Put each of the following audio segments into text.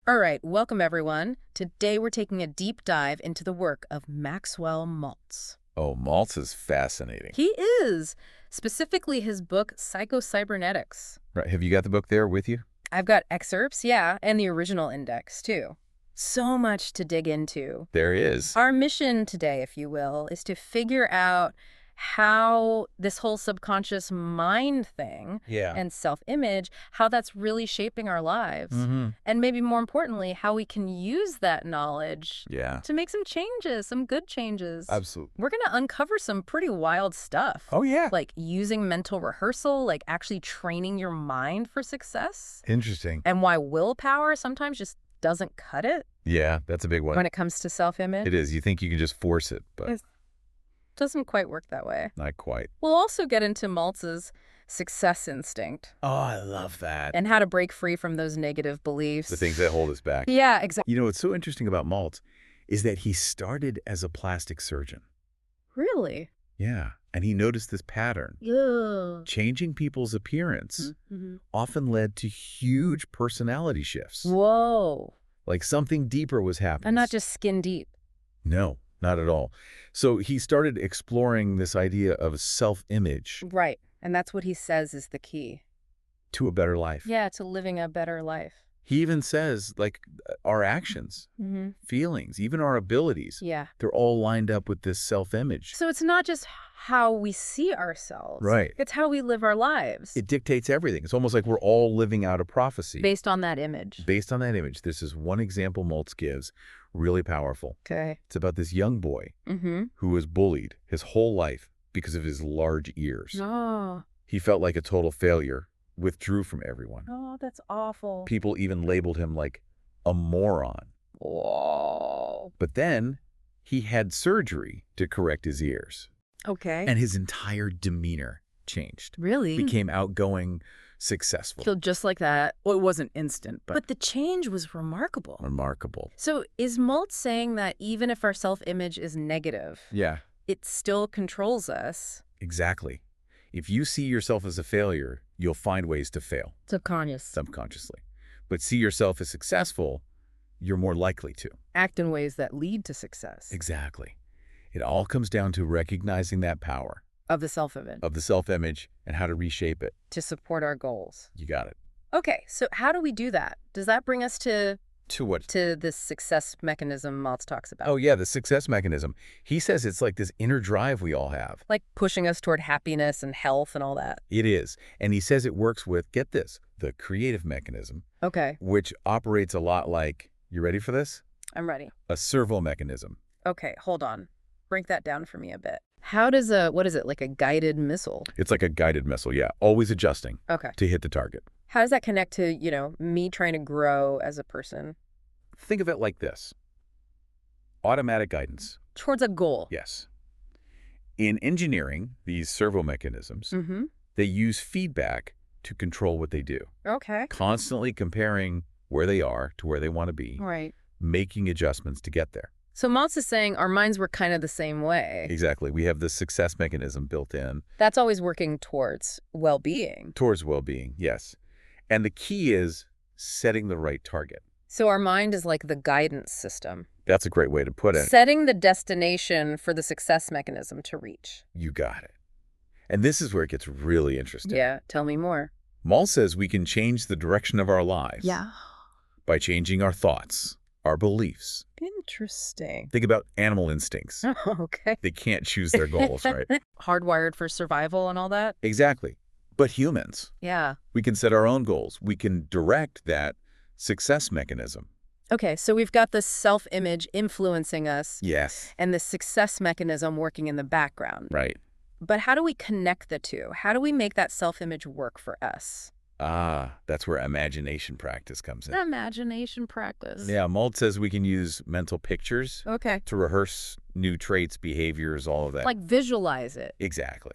All right, welcome everyone. Today we're taking a deep dive into the work of Maxwell Maltz. Oh, Maltz is fascinating. He is, specifically his book Psycho-Cybernetics. Right. Have you got the book there with you? I've got excerpts, yeah, and the original index too. So much to dig into. There is. Our mission today, if you will, is to figure out how this whole subconscious mind thing and self-image, how that's really shaping our lives. And maybe more importantly, how we can use that knowledge to make some changes, some good changes. Absolutely. We're going to uncover some pretty wild stuff. Oh, yeah. Like using mental rehearsal, like actually training your mind for success. Interesting. And why willpower sometimes just doesn't cut it. Yeah, that's a big one. When it comes to self-image. It is. You think you can just force it, but It doesn't quite work that way. not quite. We'll also get into Maltz's success instinct. Oh, I love that. And how to break free from those negative beliefs. The things that hold us back. Yeah, exactly. You know, what's so interesting about Maltz is that he started as a plastic surgeon. Really? Yeah. And he noticed this pattern. Yeah. Changing people's appearance often led to huge personality shifts. Whoa. Like something deeper was happening. And not just skin deep. No, not at all. So he started exploring this idea of self-image Right. And that's what he says is the key. to a better life. Yeah, to living a better life. He even says, like, our actions, feelings, even our abilities, Yeah. they're all lined up with this self-image. So it's not just how we see ourselves. Right. It's how we live our lives. It dictates everything. It's almost like we're all living out a prophecy. Based on that image. Based on that image. This is one example Maltz gives, really powerful. Okay. It's about this young boy who was bullied his whole life because of his large ears. Oh. He felt like a total failure, withdrew from everyone. Oh, that's awful. People even labeled him like a moron. Whoa. But then he had surgery to correct his ears. Okay. And his entire demeanor changed. Really? Became outgoing, successful. Killed just like that. Well, it wasn't instant, but But the change was remarkable. Remarkable. So is Maltz saying that even if our self-image is negative, Yeah, it still controls us? exactly. If you see yourself as a failure, you'll find ways to fail subconsciously. But see yourself as successful, you're more likely to. act in ways that lead to success Exactly. It all comes down to recognizing that power of the self-image of the self-image and how to reshape it. to support our goals. You got it. Okay, so how do we do that? Does that bring us to To what? this success mechanism Maltz talks about? Oh, yeah, the success mechanism. He says it's like this inner drive we all have. Like pushing us toward happiness and health and all that. It is. And he says it works with, get this, the creative mechanism, Okay, which operates a lot like, you ready for this? I'm ready. A servo mechanism. Okay, hold on. Break that down for me a bit. How does what is it, like a guided missile? It's like a guided missile, yeah, always adjusting Okay. to hit the target. How does that connect to, me trying to grow as a person? Think of it like this. Automatic guidance. Towards a goal. Yes. In engineering, these servo mechanisms, they use feedback to control what they do. Okay. Constantly comparing where they are to where they want to be, Right. making adjustments to get there. So Maltz is saying our minds work kind of the same way. Exactly. We have the success mechanism built in That's always working towards well-being. towards well-being, yes. And the key is setting the right target. So our mind is like the guidance system, That's a great way to put it. setting the destination for the success mechanism to reach. You got it. And this is where it gets really interesting. Yeah, tell me more. Maltz says we can change the direction of our lives by changing our thoughts, our beliefs. Interesting. Think about animal instincts. Okay. They can't choose their goals, right? Hardwired for survival and all that? Exactly. But humans, Yeah. we can set our own goals. We can direct that success mechanism. Okay, so we've got the self-image influencing us Yes. and the success mechanism working in the background. Right. But how do we connect the two? How do we make that self-image work for us? Ah, that's where imagination practice comes in. Imagination practice. Yeah, Maltz says we can use mental pictures Okay. to rehearse new traits, behaviors, all of that. Like visualize it. Exactly.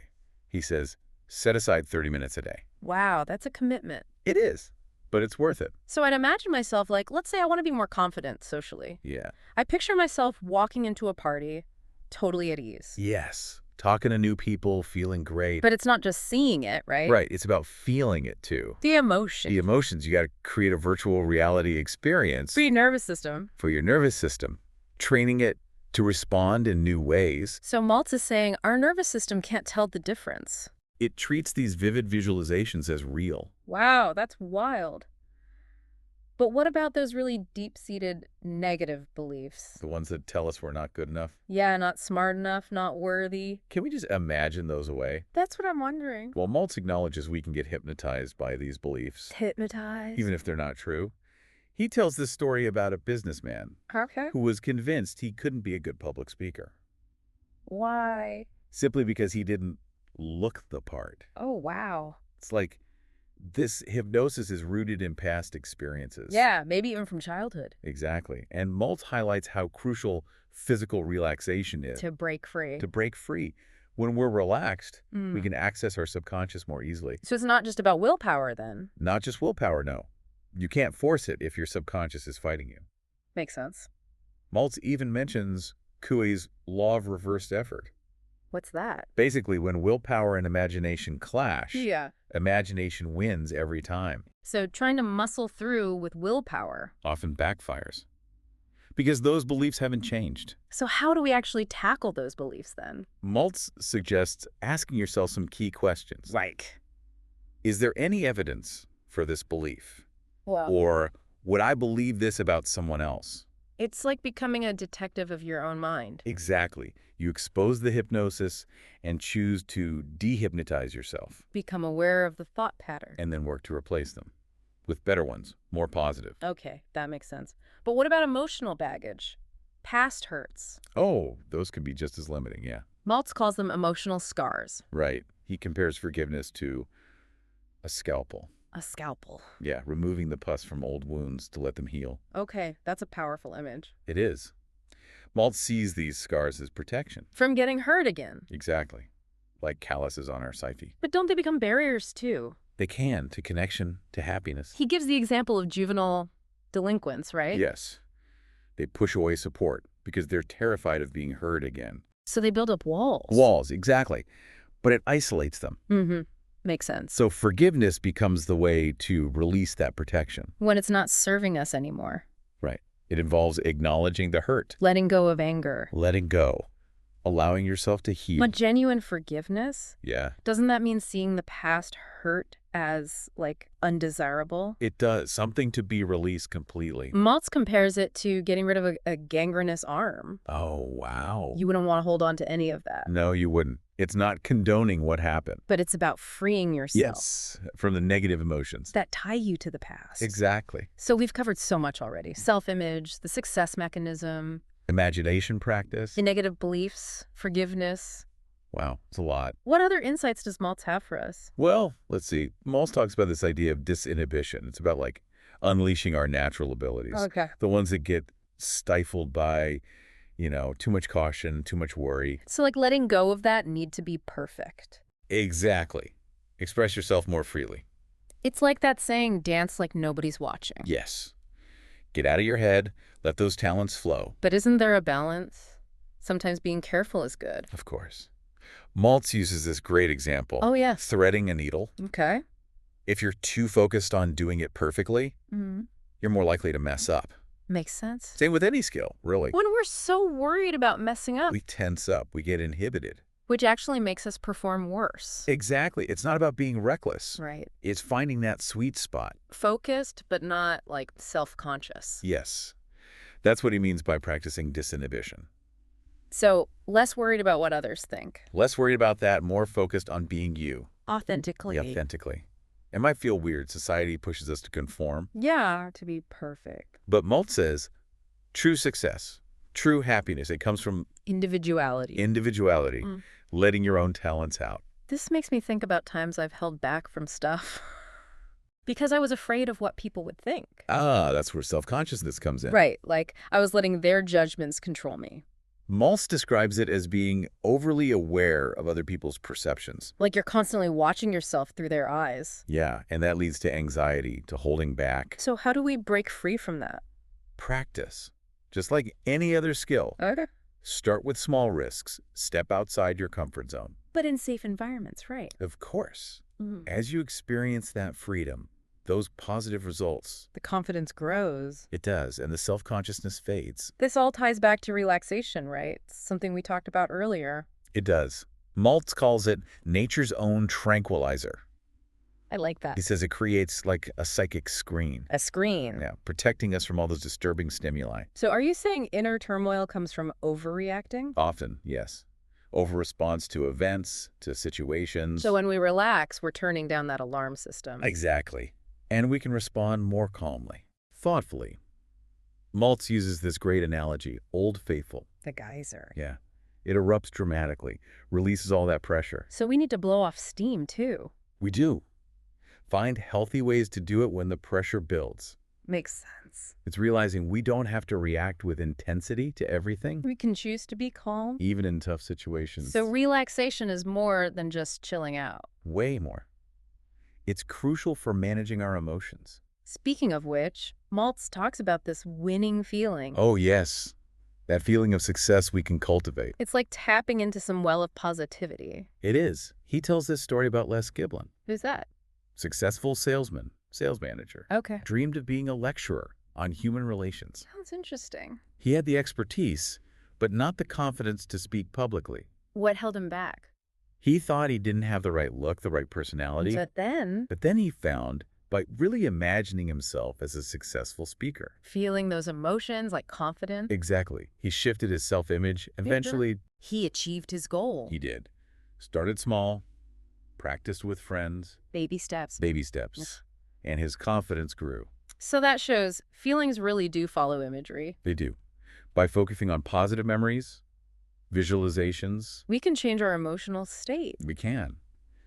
He says, set aside 30 minutes a day. Wow, that's a commitment. It is, but it's worth it. So I'd imagine myself like, let's say I want to be more confident socially. Yeah. I picture myself walking into a party totally at ease. Yes. talking to new people, feeling great. But it's not just seeing it, right? Right. It's about feeling it, too. The emotion. The emotions. You got to create a virtual reality experience. For your nervous system. For your nervous system. Training it to respond in new ways. So Maltz is saying our nervous system can't tell the difference. It treats these vivid visualizations as real. Wow, that's wild. But what about those really deep-seated negative beliefs? The ones that tell us we're not good enough? Yeah, not smart enough, not worthy. Can we just imagine those away? That's what I'm wondering. Well, Maltz acknowledges we can get hypnotized by these beliefs. Hypnotized? Even if they're not true. He tells this story about a businessman who was convinced he couldn't be a good public speaker. Why? Simply because he didn't look the part. Oh, wow. It's like this hypnosis is rooted in past experiences. Yeah, maybe even from childhood. Exactly. And Maltz highlights how crucial physical relaxation is. To break free. To break free. When we're relaxed, we can access our subconscious more easily. So it's not just about willpower then? Not just willpower, no. You can't force it if your subconscious is fighting you. Makes sense. Maltz even mentions Coué's law of reversed effort. What's that? Basically, when willpower and imagination clash, yeah, imagination wins every time. So trying to muscle through with willpower often backfires. Because those beliefs haven't changed. So how do we actually tackle those beliefs then? Maltz suggests asking yourself some key questions. Like, is there any evidence for this belief? Well, or would I believe this about someone else? It's like becoming a detective of your own mind. Exactly. You expose the hypnosis and choose to dehypnotize yourself. Become aware of the thought pattern. And then work to replace them with better ones, more positive. Okay, that makes sense. But what about emotional baggage? Past hurts. Oh, those can be just as limiting, yeah. Maltz calls them emotional scars. Right. He compares forgiveness to a scalpel. A scalpel. Yeah, removing the pus from old wounds to let them heal. Okay, that's a powerful image. It is. Maltz sees these scars as protection. From getting hurt again. Exactly. Like calluses on our psyche. But don't they become barriers too? They can, to connection, to happiness. He gives the example of juvenile delinquents, right? Yes. They push away support because they're terrified of being hurt again. So they build up walls. Walls, exactly. But it isolates them. Mm-hmm. Makes sense. So forgiveness becomes the way to release that protection. When it's not serving us anymore. Right. It involves acknowledging the hurt. Letting go of anger. Letting go. Allowing yourself to heal. But genuine forgiveness? Yeah. Doesn't that mean seeing the past hurt as, like, undesirable? It does. Something to be released completely. Maltz compares it to getting rid of a gangrenous arm. Oh, wow. You wouldn't want to hold on to any of that. No, you wouldn't. It's not condoning what happened. But it's about freeing yourself. Yes, from the negative emotions. That tie you to the past. Exactly. So we've covered so much already. Self-image, the success mechanism. Imagination practice. The negative beliefs, forgiveness. Wow, it's a lot. What other insights does Maltz have for us? Well, let's see. Maltz talks about this idea of disinhibition. It's about, like, unleashing our natural abilities. Okay. The ones that get stifled by, you know, too much caution, too much worry. So, like, letting go of that need to be perfect. Exactly. Express yourself more freely. It's like that saying, dance like nobody's watching. Yes. Get out of your head. Let those talents flow. But isn't there a balance? Sometimes being careful is good. Of course. Maltz uses this great example. Oh, yes. Threading a needle. Okay. If you're too focused on doing it perfectly, you're more likely to mess up. Makes sense. Same with any skill, really. When we're so worried about messing up. We tense up. We get inhibited. Which actually makes us perform worse. Exactly. It's not about being reckless. Right. It's finding that sweet spot. Focused, but not, like, self-conscious. Yes. That's what he means by practicing disinhibition. So, less worried about what others think. Less worried about that, more focused on being you. Authentically. Yeah, authentically. It might feel weird. Society pushes us to conform. Yeah, to be perfect. But Maltz says true success, true happiness, it comes from individuality. Individuality, letting your own talents out. This makes me think about times I've held back from stuff because I was afraid of what people would think. Ah, that's where self-consciousness comes in. Right, like I was letting their judgments control me. Maltz describes it as being overly aware of other people's perceptions. Like you're constantly watching yourself through their eyes. Yeah, and that leads to anxiety, to holding back. So how do we break free from that? Practice. Just like any other skill. Okay. Start with small risks. Step outside your comfort zone. But in safe environments, right? Of course. As you experience that freedom, those positive results, The confidence grows. it does, and the self-consciousness fades. This all ties back to relaxation, right? Something we talked about earlier. It does. Maltz calls it nature's own tranquilizer. I like that. He says it creates like a psychic screen. A screen. Yeah, protecting us from all those disturbing stimuli. So are you saying inner turmoil comes from overreacting? Often, yes. Over-response to events, to situations. So when we relax, we're turning down that alarm system. Exactly. And we can respond more calmly, thoughtfully. Maltz uses this great analogy, Old Faithful. The geyser. Yeah. It erupts dramatically, releases all that pressure. So we need to blow off steam, too. We do. Find healthy ways to do it when the pressure builds. Makes sense. It's realizing we don't have to react with intensity to everything, We can choose to be calm. even in tough situations. So relaxation is more than just chilling out. Way more. It's crucial for managing our emotions. Speaking of which, Maltz talks about this winning feeling. Oh, yes. That feeling of success we can cultivate. It's like tapping into some well of positivity. It is. He tells this story about Les Giblin, Who's that? successful salesman, sales manager. Okay. Dreamed of being a lecturer on human relations. Sounds interesting. He had the expertise, but not the confidence to speak publicly. What held him back? He thought he didn't have the right look, the right personality. But But then he found, by really imagining himself as a successful speaker. feeling those emotions like confidence. Exactly. He shifted his self-image. Eventually, He achieved his goal. he did. Started small, practiced with friends, Baby steps. baby steps, and his confidence grew. So that shows feelings really do follow imagery. They do. By focusing on positive memories, visualizations, We can change our emotional state. we can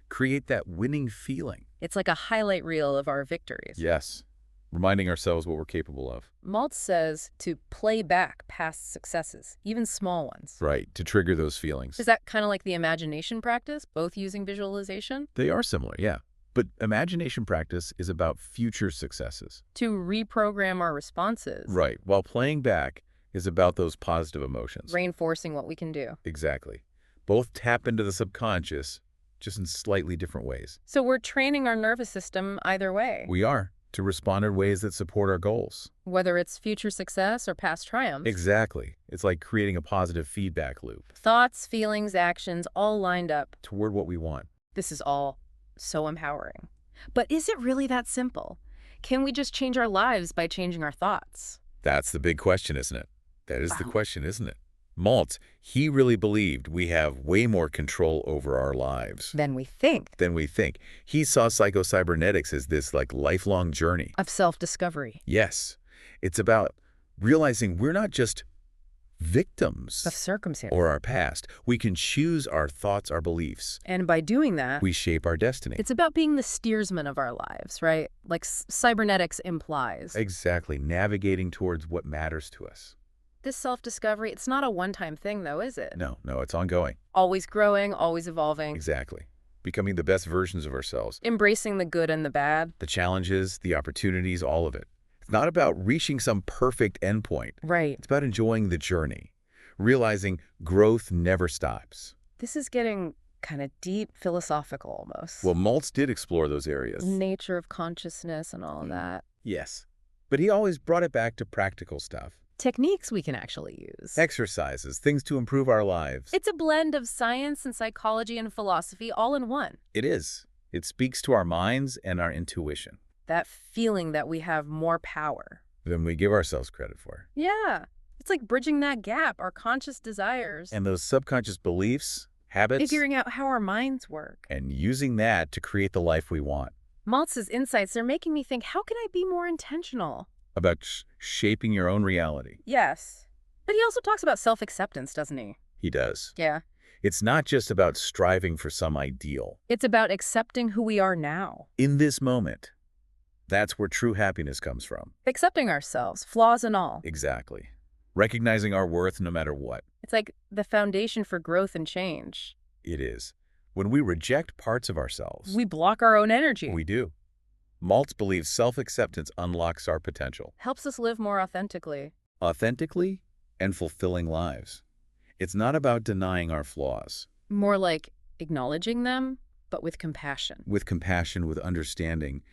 create that winning feeling. It's like a highlight reel of our victories. Yes. Reminding ourselves what we're capable of. Maltz says to play back past successes, even small ones. Right, to trigger those feelings. Is that kind of like the imagination practice, both using visualization? They are similar, yeah. But imagination practice is about future successes. To reprogram our responses. Right, while playing back is about those positive emotions. Reinforcing what we can do. Exactly. Both tap into the subconscious, just in slightly different ways. So we're training our nervous system either way. We are, to respond in ways that support our goals. Whether it's future success or past triumphs. Exactly. It's like creating a positive feedback loop Thoughts, feelings, actions, all lined up. toward what we want. This is all so empowering. But is it really that simple? Can we just change our lives by changing our thoughts? That's the big question, isn't it? That is the question, isn't it? Maltz, he really believed we have way more control over our lives Then we think. than we think. He saw Psycho-Cybernetics as this lifelong journey. Of self-discovery. Yes, it's about realizing we're not just victims Of circumstance. or our past. We can choose our thoughts, our beliefs. And by doing that, We shape our destiny. it's about being the steersman of our lives, right? Like cybernetics implies. Exactly, navigating towards what matters to us. This self-discovery, it's not a one-time thing though, is it? No, it's ongoing. Always growing, always evolving. Exactly. Becoming the best versions of ourselves. Embracing the good and the bad. The challenges, the opportunities, all of it. It's not about reaching some perfect endpoint. Right. It's about enjoying the journey, realizing growth never stops. This is getting kind of deep, philosophical almost. Well, Maltz did explore those areas. Nature of consciousness and all of that. Yes. But he always brought it back to practical stuff. Techniques we can actually use. Exercises, things to improve our lives. It's a blend of science and psychology and philosophy all in one. It is. It speaks to our minds and our intuition That feeling that we have more power. than we give ourselves credit for. Yeah. It's like bridging that gap, our conscious desires. And those subconscious beliefs, habits, Figuring out how our minds work. and using that to create the life we want. Maltz's insights are making me think, how can I be more intentional? About shaping your own reality. Yes. But he also talks about self-acceptance, doesn't he? He does. Yeah. It's not just about striving for some ideal. It's about accepting who we are now. In this moment, that's where true happiness comes from. Accepting ourselves, flaws and all. Exactly. Recognizing our worth no matter what. It's like the foundation for growth and change. It is. When we reject parts of ourselves, We block our own energy. we do. Maltz believes self-acceptance unlocks our potential. Helps us live more authentically. Authentically and fulfilling lives. It's not about denying our flaws. More like acknowledging them, but with compassion. With compassion, with understanding,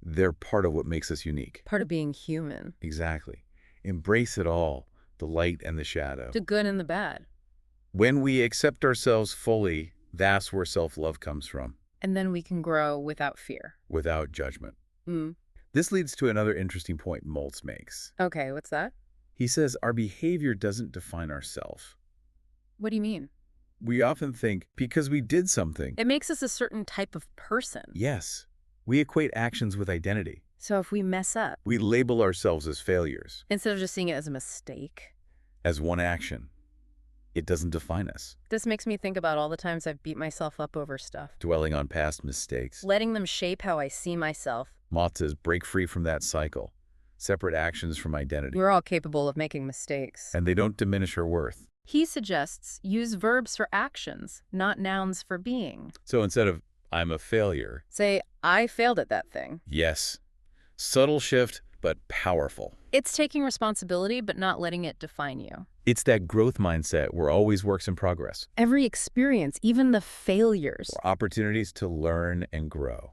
they're part of what makes us unique. Part of being human. Exactly. Embrace it all, the light and the shadow. The good and the bad. When we accept ourselves fully, that's where self-love comes from. And then we can grow without fear. Without judgment. Mm. This leads to another interesting point Maltz makes. Okay, what's that? He says our behavior doesn't define ourselves. What do you mean? We often think because we did something. It makes us a certain type of person. Yes. We equate actions with identity. So if we mess up, we label ourselves as failures. Instead of just seeing it as a mistake. As one action. It doesn't define us. This makes me think about all the times I've beat myself up over stuff. Dwelling on past mistakes. Letting them shape how I see myself. Maltz says break free from that cycle. Separate actions from identity. We're all capable of making mistakes. And they don't diminish our worth. He suggests use verbs for actions, not nouns for being. So instead of, I'm a failure. Say, I failed at that thing. Yes. Subtle shift, but powerful. It's taking responsibility, but not letting it define you. It's that growth mindset we're always works in progress. Every experience, even the failures. Or opportunities to learn and grow.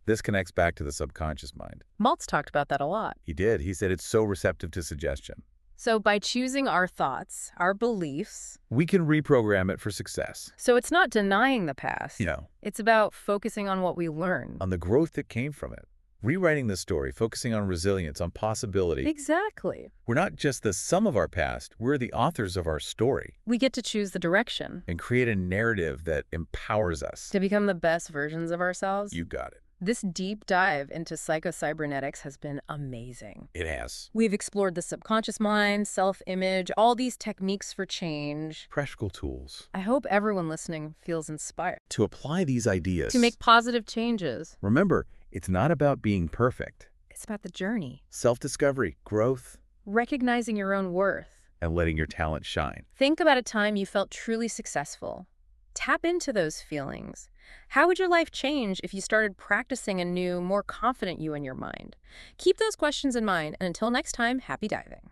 This connects back to the subconscious mind. Maltz talked about that a lot. He did. He said it's so receptive to suggestion. So by choosing our thoughts, our beliefs, we can reprogram it for success. So it's not denying the past. No. It's about focusing on what we learned. On the growth that came from it. Rewriting the story, focusing on resilience, on possibility. Exactly. We're not just the sum of our past, we're the authors of our story. We get to choose the direction. And create a narrative that empowers us. To become the best versions of ourselves. You got it. This deep dive into psycho-cybernetics has been amazing. It has. We've explored the subconscious mind, self-image, all these techniques for change. Practical tools. I hope everyone listening feels inspired. To apply these ideas. To make positive changes. Remember, it's not about being perfect. It's about the journey. Self-discovery, growth. Recognizing your own worth. And letting your talent shine. Think about a time you felt truly successful. Tap into those feelings. How would your life change if you started practicing a new, more confident you in your mind? Keep those questions in mind, and until next time, happy diving.